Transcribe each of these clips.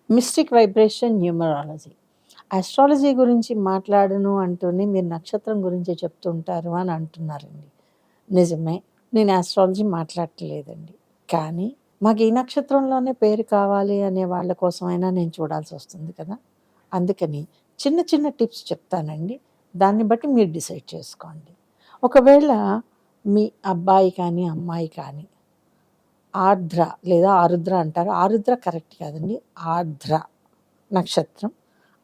Mystic vibration numerology. Astrology గురించి మాట్లాడను అంటూనే మీరు నక్షత్రం గురించి చెప్తుంటారు అని అంటున్నారండి. నిజమే. నేను ఆస్ట్రాలజీ మాట్లాడట్లేదండి. కానీ మాకు ఈ నక్షత్రంలోనే పేరు కావాలి అనే వాళ్ళ కోసమైనా నేను చూడాల్సొస్తుంది కదా! అందుకని చిన్న చిన్న టిప్స్ చెప్తానండి. దాన్ని బట్టి మీరు డిసైడ్ చేసుకోండి. ఒకవేళ మీ అబ్బాయి కానీ, అమ్మాయి కానీ ఆర్ద్ర లేదా ఆరుద్ర అంటారు. ఆరుద్ర కరెక్ట్ కాదండి. ఆర్ద్ర నక్షత్రం,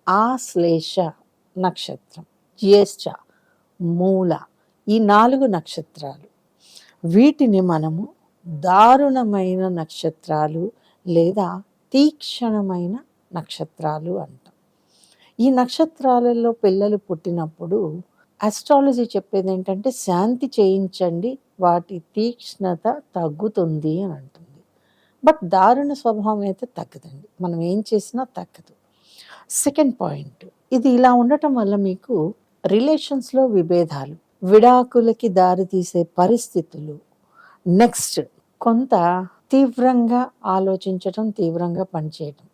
ఆశ్లేష నక్షత్రం, జ్యేష్ఠ, మూల, ఈ 4 నక్షత్రాలు. వీటిని మనము దారుణమైన నక్షత్రాలు లేదా తీక్షణమైన నక్షత్రాలు అంటాం. ఈ నక్షత్రాలలో పిల్లలు పుట్టినప్పుడు ఆస్ట్రాలజీ చెప్పేది ఏంటంటే శాంతి చేయించండి, వాటి తీక్ష్ణత తగ్గుతుంది అని అంటుంది. బట్ దారుణ స్వభావం అయితే తగ్గదండి. మనం ఏం చేసినా తగ్గదు. సెకండ్ పాయింట్, ఇది ఇలా ఉండటం వల్ల మీకు రిలేషన్స్లో విభేదాలు, విడాకులకి దారితీసే పరిస్థితులు, నెక్స్ట్ కొంత తీవ్రంగా ఆలోచించటం, తీవ్రంగా పనిచేయటం,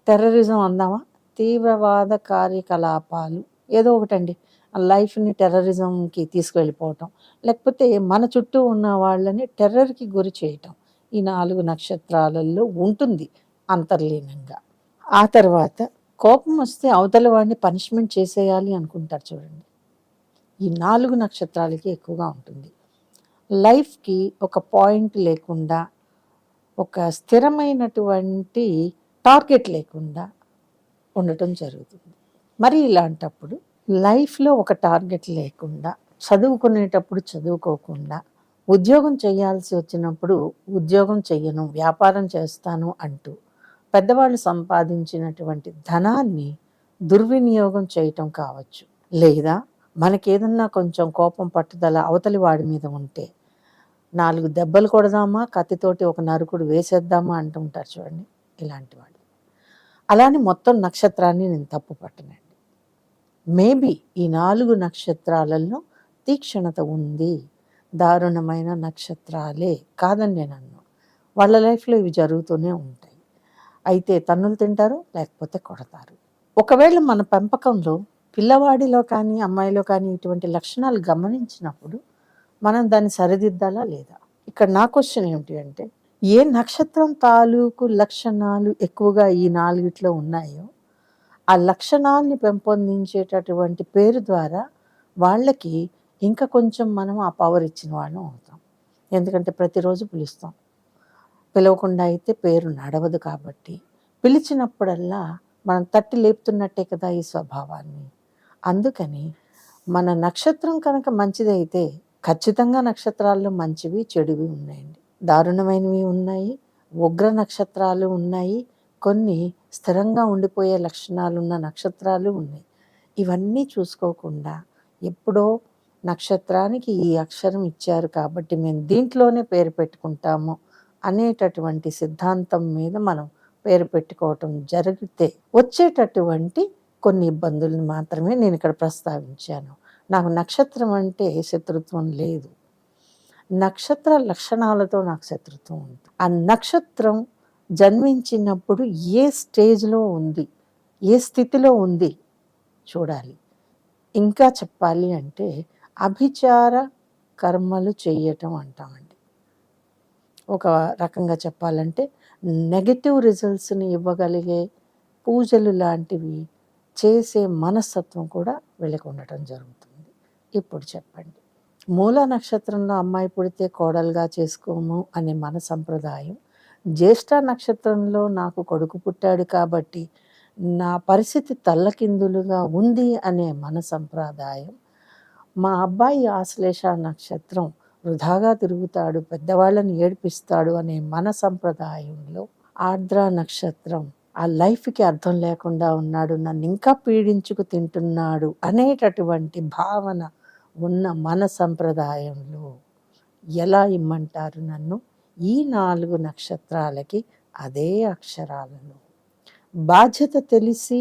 టెర్రరిజం అందామా, తీవ్రవాద కార్యకలాపాలు, ఏదో ఒకటండి, లైఫ్ని టెర్రరిజంకి తీసుకువెళ్ళిపోవటం, లేకపోతే మన చుట్టూ ఉన్న వాళ్ళని టెర్రర్కి గురి చేయటం, ఈ 4 నక్షత్రాలలో ఉంటుంది అంతర్లీనంగా. ఆ తర్వాత కోపం వస్తే అవతల వాడిని పనిష్మెంట్ చేసేయాలి అనుకుంటారు చూడండి, ఈ 4 నక్షత్రాలకి ఎక్కువగా ఉంటుంది. లైఫ్కి ఒక పాయింట్ లేకుండా, ఒక స్థిరమైనటువంటి టార్గెట్ లేకుండా ఉండటం జరుగుతుంది. మరి ఇలాంటప్పుడు లైఫ్లో ఒక టార్గెట్ లేకుండా, చదువుకునేటప్పుడు చదువుకోకుండా, ఉద్యోగం చేయాల్సి వచ్చినప్పుడు ఉద్యోగం చెయ్యను, వ్యాపారం చేస్తాను అంటూ పెద్దవాళ్ళు సంపాదించినటువంటి ధనాన్ని దుర్వినియోగం చేయటం కావచ్చు, లేదా మనకేదన్నా కొంచెం కోపం పట్టుదల అవతలి వాడి మీద ఉంటే 4 దెబ్బలు కొడదామా, కత్తితోటి ఒక నరుకుడు వేసేద్దామా అంటుంటారు చూడండి, ఇలాంటి వాళ్ళు. అలానే మొత్తం నక్షత్రాన్ని నేను తప్పు పట్టనండి. మేబీ ఈ 4 నక్షత్రాలలో తీక్షణత ఉంది, దారుణమైన నక్షత్రాలే కాదని నేను అన్నాను. వాళ్ళ లైఫ్లో ఇవి జరుగుతూనే ఉంటాయి. అయితే తన్నులు తింటారు, లేకపోతే కొడతారు. ఒకవేళ మన పెంపకంలో పిల్లవాడిలో కానీ అమ్మాయిలో కానీ ఇటువంటి లక్షణాలు గమనించినప్పుడు మనం దాన్ని సరిదిద్దాలా లేదా? ఇక్కడ నా క్వశ్చన్ ఏమిటి అంటే, ఏ నక్షత్రం తాలూకు లక్షణాలు ఎక్కువగా ఈ 4 ఉన్నాయో ఆ లక్షణాలని పెంపొందించేటటువంటి పేరు ద్వారా వాళ్ళకి ఇంకా కొంచెం మనం ఆ పవర్ ఇచ్చిన వాళ్ళం అవుతాం. ఎందుకంటే ప్రతిరోజు పిలుస్తాం, పిలవకుండా అయితే పేరు నడవదు. కాబట్టి పిలిచినప్పుడల్లా మనం తట్టి లేపుతున్నట్టే కదా ఈ స్వభావాన్ని. అందుకని మన నక్షత్రం కనుక మంచిదైతే ఖచ్చితంగా నక్షత్రాల్లో మంచివి చెడువి ఉన్నాయండి. దారుణమైనవి ఉన్నాయి, ఉగ్ర నక్షత్రాలు ఉన్నాయి, కొన్ని స్థిరంగా ఉండిపోయే లక్షణాలున్న నక్షత్రాలు ఉన్నాయి. ఇవన్నీ చూసుకోకుండా ఎప్పుడో నక్షత్రానికి ఈ అక్షరం ఇచ్చారు కాబట్టి మేము దీంట్లోనే పేరు పెట్టుకుంటాము అనేటటువంటి సిద్ధాంతం మీద మనం పేరు పెట్టుకోవటం జరిగితే వచ్చేటటువంటి కొన్ని ఇబ్బందులను మాత్రమే నేను ఇక్కడ ప్రస్తావించాను. నాకు నక్షత్రం అంటే శత్రుత్వం లేదు. నక్షత్ర లక్షణాలతో నాకు శత్రుత్వం ఉంది. ఆ నక్షత్రం జన్మించినప్పుడు ఏ స్టేజ్లో ఉంది, ఏ స్థితిలో ఉంది చూడాలి. ఇంకా చెప్పాలి అంటే అభిచార కర్మలు చేయటం అంటామండి. ఒక రకంగా చెప్పాలంటే నెగటివ్ రిజల్ట్స్ని ఇవ్వగలిగే పూజలు లాంటివి చేసే మనస్తత్వం కూడా వీళ్ళకి ఉండటం జరుగుతుంది. ఇప్పుడు చెప్పండి, మూల నక్షత్రంలో అమ్మాయి పుడితే కోడలుగా చేసుకోము అనే మన సంప్రదాయం, జ్యేష్ఠ నక్షత్రంలో నాకు కొడుకు పుట్టాడు కాబట్టి నా పరిస్థితి తల్లకిందులుగా ఉంది అనే మన సంప్రదాయం, మా అబ్బాయి ఆశ్లేష నక్షత్రం వృధాగా తిరుగుతాడు, పెద్దవాళ్ళని ఏడిపిస్తాడు అనే మన సంప్రదాయంలో, ఆర్ద్ర నక్షత్రం ఆ లైఫ్కి అర్థం లేకుండా ఉన్నాడు, నన్ను ఇంకా పీడించుకు తింటున్నాడు అనేటటువంటి భావన ఉన్న మన సంప్రదాయంలో ఎలా ఇమ్మంటారు నన్ను? ఈ 4 నక్షత్రాలకి అదే అక్షరాలను బాధ్యత తెలిసి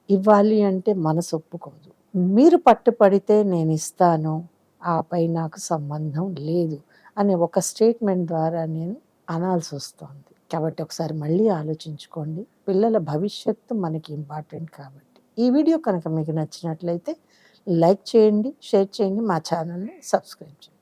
ఇవ్వాలి అంటే మనసు ఒప్పుకోదు. మీరు పట్టుపడితే నేను ఇస్తాను, ఆపై నాకు సంబంధం లేదు అనే ఒక స్టేట్మెంట్ ద్వారా నేను అనాల్సి వస్తుంది. కాబట్టి ఒకసారి మళ్ళీ ఆలోచించుకోండి. పిల్లల భవిష్యత్తు మనకి ఇంపార్టెంట్ కాబట్టి. ఈ వీడియో కనుక మీకు నచ్చినట్లయితే లైక్ చేయండి, షేర్ చేయండి, మా ఛానల్‌ని సబ్స్క్రైబ్ చేయండి.